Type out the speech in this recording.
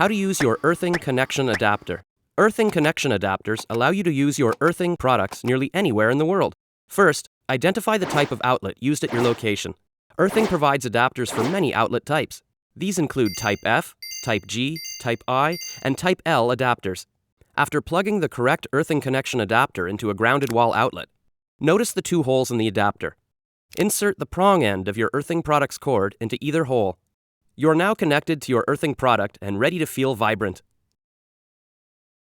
How to use your earthing connection adapter. Earthing connection adapters allow you to use your earthing products nearly anywhere in the world. First, identify the type of outlet used at your location. Earthing provides adapters for many outlet types. These include Type F, Type G, Type I, and Type L adapters. After plugging the correct earthing connection adapter into a grounded wall outlet, notice the two holes in the adapter. Insert the prong end of your earthing product's cord into either hole. You are now connected to your earthing product and ready to feel vibrant.